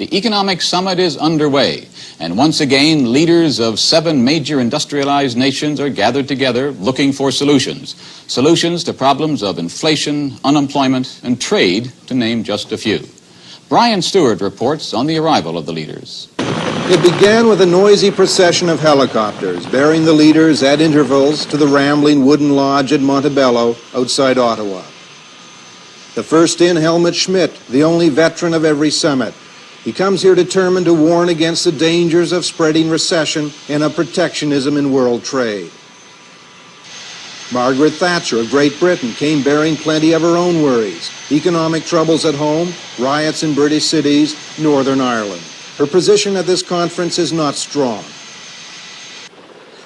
The economic summit is underway, and once again, leaders of 7 major industrialized nations are gathered together looking for solutions. Solutions to problems of inflation, unemployment, and trade, to name just a few. Brian Stewart reports on the arrival of the leaders. It began with a noisy procession of helicopters, bearing the leaders at intervals to the rambling wooden lodge at Montebello outside Ottawa. The first in, Helmut Schmidt, the only veteran of every summit. He comes here determined to warn against the dangers of spreading recession and of protectionism in world trade. Margaret Thatcher of Great Britain came bearing plenty of her own worries. Economic troubles at home, riots in British cities, Northern Ireland. Her position at this conference is not strong.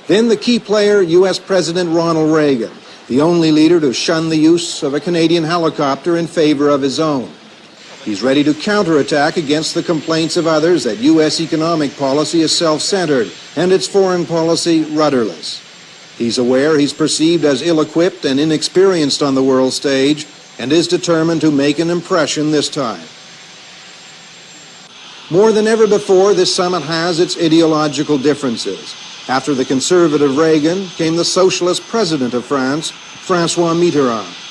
Then the key player, U.S. President Ronald Reagan, the only leader to shun the use of a Canadian helicopter in favor of his own. He's ready to counterattack against the complaints of others that U.S. economic policy is self-centered and its foreign policy rudderless. He's aware he's perceived as ill-equipped and inexperienced on the world stage and is determined to make an impression this time. More than ever before, this summit has its ideological differences. After the conservative Reagan came the socialist president of France, François Mitterrand.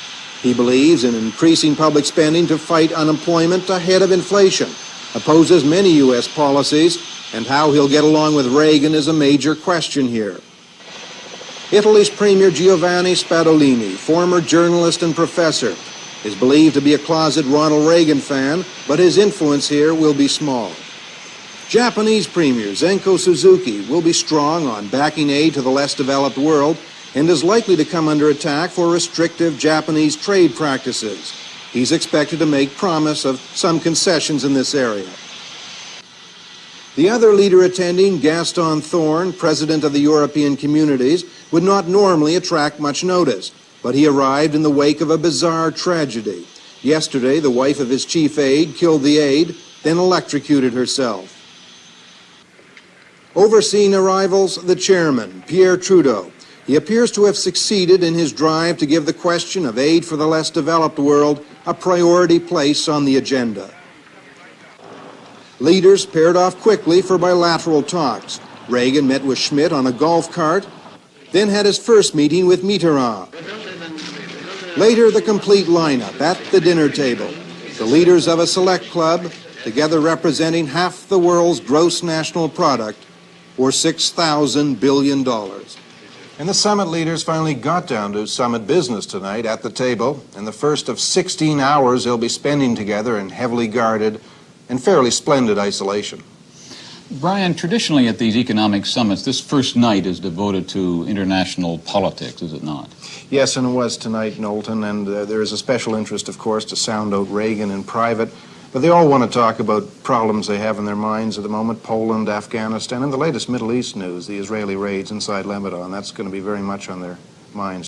He believes in increasing public spending to fight unemployment ahead of inflation, opposes many U.S. policies, and how he'll get along with Reagan is a major question here. Italy's Premier Giovanni Spadolini, former journalist and professor, is believed to be a closet Ronald Reagan fan, but his influence here will be small. Japanese Premier Zenko Suzuki will be strong on backing aid to the less developed world and is likely to come under attack for restrictive Japanese trade practices. He's expected to make promise of some concessions in this area. The other leader attending, Gaston Thorn, president of the European Communities, would not normally attract much notice, but he arrived in the wake of a bizarre tragedy. Yesterday, the wife of his chief aide killed the aide, then electrocuted herself. Overseeing arrivals, the chairman, Pierre Trudeau. He appears to have succeeded in his drive to give the question of aid for the less developed world a priority place on the agenda. Leaders paired off quickly for bilateral talks. Reagan met with Schmidt on a golf cart, then had his first meeting with Mitterrand. Later, the complete lineup at the dinner table. The leaders of a select club, together representing half the world's gross national product, or $6,000 billion. And the summit leaders finally got down to summit business tonight at the table, in the first of 16 hours they'll be spending together in heavily guarded and fairly splendid isolation. Brian, traditionally at these economic summits, this first night is devoted to international politics, is it not? Yes, and it was tonight, Knowlton, and there is a special interest, of course, to sound out Reagan in private. But they all want to talk about problems they have in their minds at the moment, Poland, Afghanistan, and the latest Middle East news, the Israeli raids inside Lebanon. That's going to be very much on their minds.